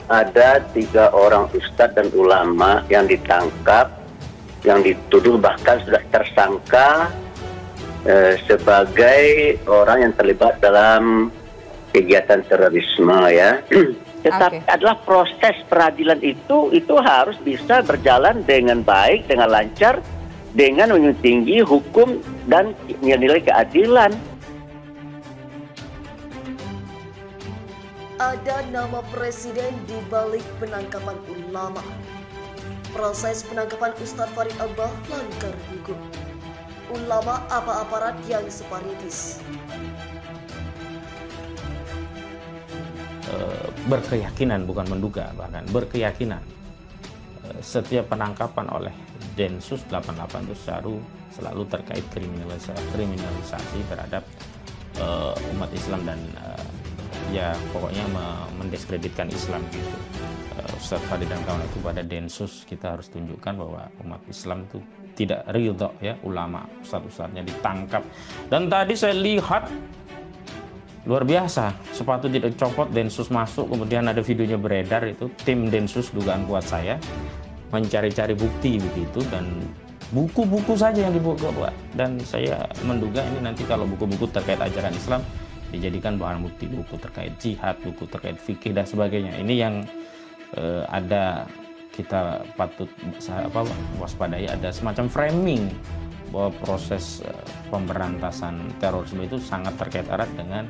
ada 3 orang ustadz dan ulama yang ditangkap, yang dituduh bahkan sudah tersangka sebagai orang yang terlibat dalam kegiatan terorisme ya. Tetapi adalah proses peradilan itu harus bisa berjalan dengan baik, dengan lancar, dengan menjunjung tinggi hukum dan nilai keadilan. Ada nama presiden di balik penangkapan ulama. Proses penangkapan Ustadz Farid Akbar langgar hukum. Ulama apa aparat yang separitis? Berkeyakinan, bukan menduga, bahkan berkeyakinan setiap penangkapan oleh Densus 88 itu selalu terkait kriminalisasi terhadap umat Islam dan ya pokoknya mendiskreditkan Islam gitu. Ustadz Farid dan kawan itu pada Densus kita harus tunjukkan bahwa umat Islam itu tidak ridho ya, ulama ustadz-ustadznya ditangkap. Dan tadi saya lihat luar biasa, sepatu tidak copot, Densus masuk, kemudian ada videonya beredar, itu tim Densus dugaan kuat saya mencari-cari bukti begitu, dan buku-buku saja yang dibawa, dan saya menduga ini nanti kalau buku-buku terkait ajaran Islam dijadikan bahan bukti, buku terkait jihad, buku terkait fikih dan sebagainya. Ini yang ada kita patut waspadai, ada semacam framing bahwa proses pemberantasan terorisme itu sangat terkait erat dengan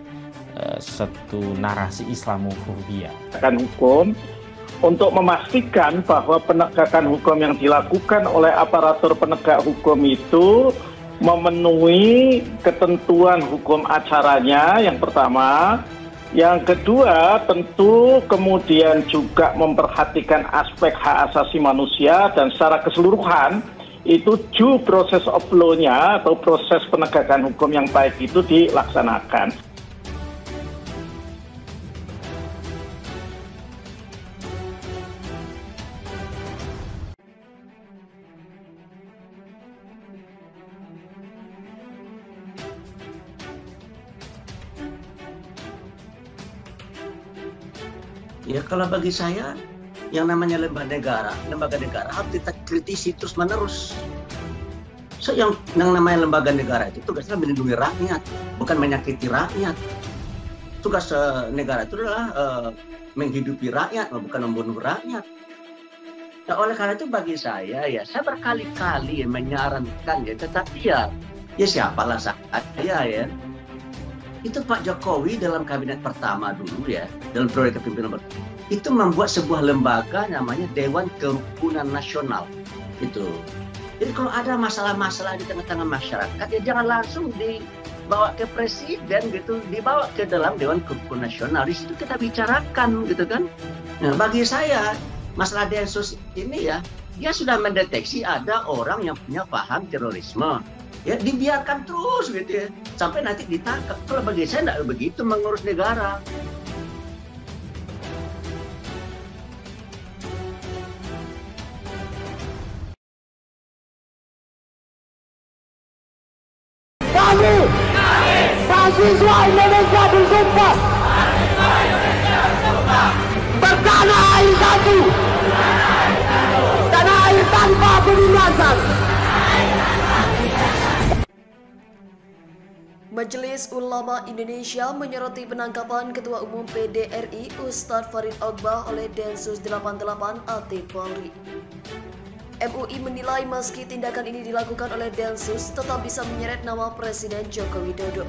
satu narasi Islamofobia. Hukum untuk memastikan bahwa penegakan hukum yang dilakukan oleh aparatur penegak hukum itu memenuhi ketentuan hukum acaranya yang pertama. Yang kedua, tentu kemudian juga memperhatikan aspek hak asasi manusia dan secara keseluruhan itu due process of law-nya atau proses penegakan hukum yang baik itu dilaksanakan. Ya kalau bagi saya, yang namanya lembaga negara harus kita kritisi terus menerus. So, yang namanya lembaga negara itu tugasnya melindungi rakyat, bukan menyakiti rakyat. Tugas negara itu adalah menghidupi rakyat, bukan membunuh rakyat. Nah, oleh karena itu bagi saya berkali-kali menyarankan ya, tetapi ya siapalah saya ya. Itu Pak Jokowi dalam kabinet pertama dulu ya, dalam periode kepemimpinan itu membuat sebuah lembaga namanya Dewan Kerukunan Nasional. Itu. Jadi kalau ada masalah-masalah di tengah-tengah masyarakat ya jangan langsung dibawa ke presiden gitu, dibawa ke dalam Dewan Kerukunan Nasional. Di situ kita bicarakan gitu kan. Nah, bagi saya masalah Densus ini ya, dia sudah mendeteksi ada orang yang punya paham terorisme. Ya dibiarkan terus gitu ya sampai nanti ditangkap. Kalau bagi saya tidak begitu mengurus negara. Kami mahasiswa Indonesia bersumpah bertanah air satu, tanah air tanpa penindasan. Majelis Ulama Indonesia menyoroti penangkapan Ketua Umum PDRI Ustadz Farid Akbar oleh Densus 88 AT Polri. MUI menilai meski tindakan ini dilakukan oleh Densus tetap bisa menyeret nama Presiden Joko Widodo.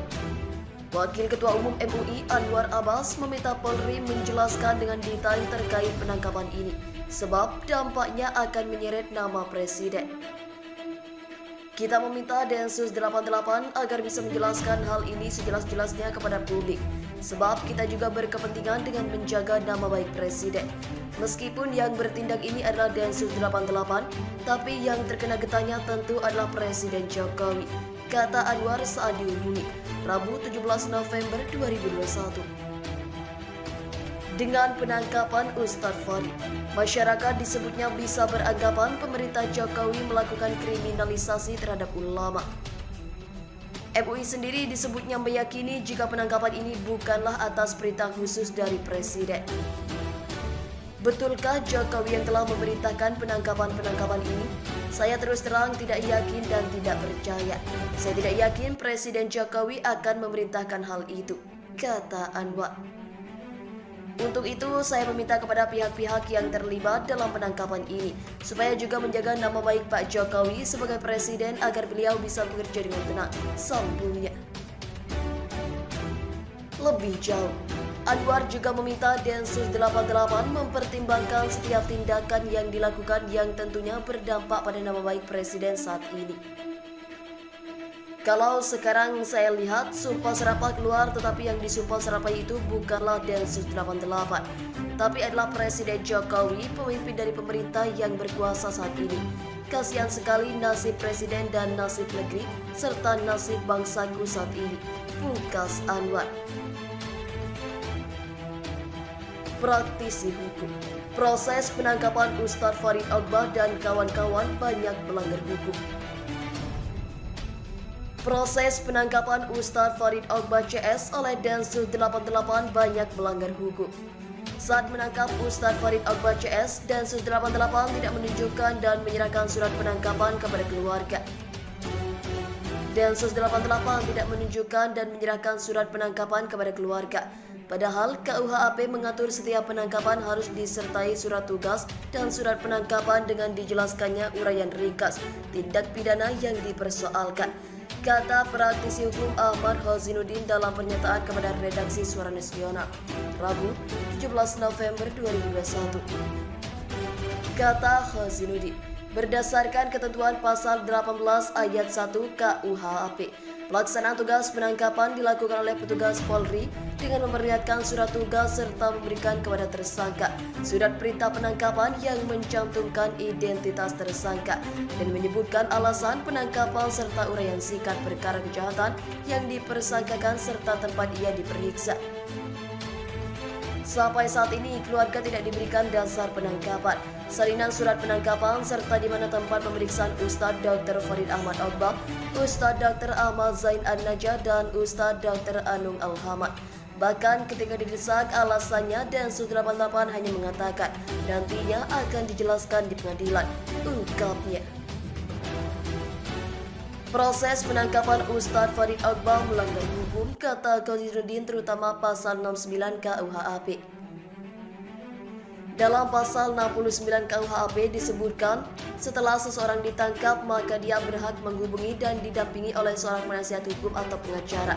Wakil Ketua Umum MUI Anwar Abbas meminta Polri menjelaskan dengan detail terkait penangkapan ini, sebab dampaknya akan menyeret nama Presiden. Kita meminta Densus 88 agar bisa menjelaskan hal ini sejelas-jelasnya kepada publik, sebab kita juga berkepentingan dengan menjaga nama baik Presiden. Meskipun yang bertindak ini adalah Densus 88, tapi yang terkena getahnya tentu adalah Presiden Jokowi, kata Anwar saat diumumkan Rabu 17 November 2021. Dengan penangkapan Ustadz Farid, masyarakat disebutnya bisa beranggapan pemerintah Jokowi melakukan kriminalisasi terhadap ulama. MUI sendiri disebutnya meyakini jika penangkapan ini bukanlah atas perintah khusus dari Presiden. Betulkah Jokowi yang telah memerintahkan penangkapan ini? Saya terus terang tidak yakin dan tidak percaya. Saya tidak yakin Presiden Jokowi akan memerintahkan hal itu, kata Anwar. Untuk itu, saya meminta kepada pihak-pihak yang terlibat dalam penangkapan ini supaya juga menjaga nama baik Pak Jokowi sebagai presiden agar beliau bisa bekerja dengan tenang, sambungnya. Lebih jauh, Anwar juga meminta Densus 88 mempertimbangkan setiap tindakan yang dilakukan yang tentunya berdampak pada nama baik presiden saat ini. Kalau sekarang saya lihat sumpah serapah keluar, tetapi yang disumpah serapah itu bukanlah Densus 88, tapi adalah Presiden Jokowi, pemimpin dari pemerintah yang berkuasa saat ini. Kasihan sekali nasib presiden dan nasib negeri, serta nasib bangsaku saat ini, pungkas Anwar. Praktisi hukum. Proses penangkapan Ustadz Farid Ogbah dan kawan-kawan banyak melanggar hukum. Proses penangkapan Ustadz Farid Ogbah CS oleh Densus 88 banyak melanggar hukum. Saat menangkap Ustadz Farid Ogbah CS, Densus 88 tidak menunjukkan dan menyerahkan surat penangkapan kepada keluarga. Densus 88 tidak menunjukkan dan menyerahkan surat penangkapan kepada keluarga. Padahal KUHP mengatur setiap penangkapan harus disertai surat tugas dan surat penangkapan dengan dijelaskannya uraian ringkas tindak pidana yang dipersoalkan, kata praktisi hukum Ahmad Hazinuddin dalam pernyataan kepada redaksi Suara Nasional, Rabu 17 November 2021. Kata Hazinuddin, berdasarkan ketentuan pasal 18 ayat 1 KUHP, pelaksanaan tugas penangkapan dilakukan oleh petugas Polri dengan memperlihatkan surat tugas serta memberikan kepada tersangka surat perintah penangkapan yang mencantumkan identitas tersangka dan menyebutkan alasan penangkapan serta uraian singkat perkara kejahatan yang dipersangkakan serta tempat ia diperiksa. Sampai saat ini, keluarga tidak diberikan dasar penangkapan, salinan surat penangkapan, serta di mana tempat pemeriksaan Ustadz Dr. Farid Ahmad Ogbah, Ustadz Dr. Ahmad Zain An-Najah, dan Ustadz Dr. Anung Al-Hamad. Bahkan ketika didesak alasannya, Densus 88 hanya mengatakan nantinya akan dijelaskan di pengadilan, ungkapnya. Proses penangkapan Ustadz Farid Ogbah melanggar hukum, kata Hazinuddin, terutama pasal 69 KUHP. Dalam pasal 69 KUHP disebutkan, setelah seseorang ditangkap maka dia berhak menghubungi dan didampingi oleh seorang penasihat hukum atau pengacara.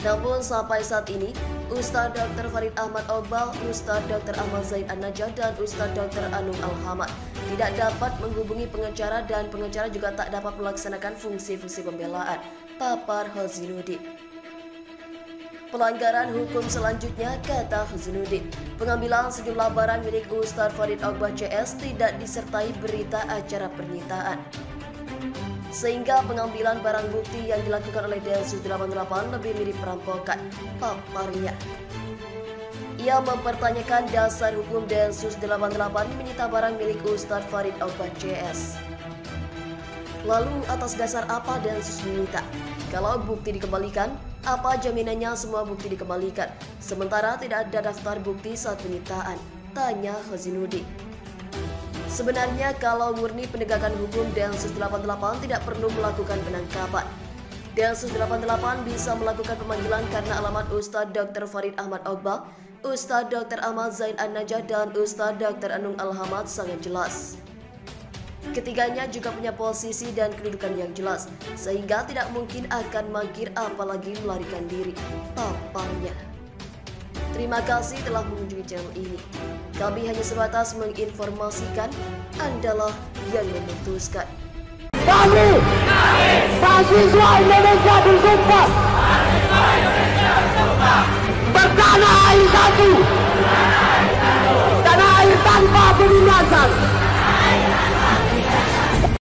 Namun sampai saat ini, Ustadz Dr. Farid Ahmad Ogbah, Ustadz Dr. Ahmad Zain An-Najah, dan Ustadz Dr. Anung Al-Hamad tidak dapat menghubungi pengacara dan pengacara juga tak dapat melaksanakan fungsi-fungsi pembelaan, papar Hazinuddin. Pelanggaran hukum selanjutnya, kata Hazinuddin, pengambilan sejumlah barang milik Ustadz Farid Ogbah CS tidak disertai berita acara pernyataan, sehingga pengambilan barang bukti yang dilakukan oleh Densus 88 lebih mirip perampokan, paparnya. Ia mempertanyakan dasar hukum Densus 88 menyita barang milik Ustadz Farid Ogbah CS. Lalu atas dasar apa Densus menyita? Kalau bukti dikembalikan, apa jaminannya semua bukti dikembalikan, sementara tidak ada daftar bukti saat penyitaan? Tanya Hazinuddin. Sebenarnya kalau murni penegakan hukum, Densus 88 tidak perlu melakukan penangkapan. Densus 88 bisa melakukan pemanggilan karena alamat Ustadz Dr. Farid Ahmad Ogbah, Ustadz Dr. Ahmad Zain An-Najah, dan Ustadz Dr. Anung Al-Hamad sangat jelas. Ketiganya juga punya posisi dan kedudukan yang jelas, sehingga tidak mungkin akan mangkir apalagi melarikan diri, paparnya. Terima kasih telah mengunjungi channel ini. Kami hanya sebatas menginformasikan, Andalah yang memutuskan. Kami, mahasiswa Indonesia bersumpah bertanah air satu, tanah air tanpa penindasan.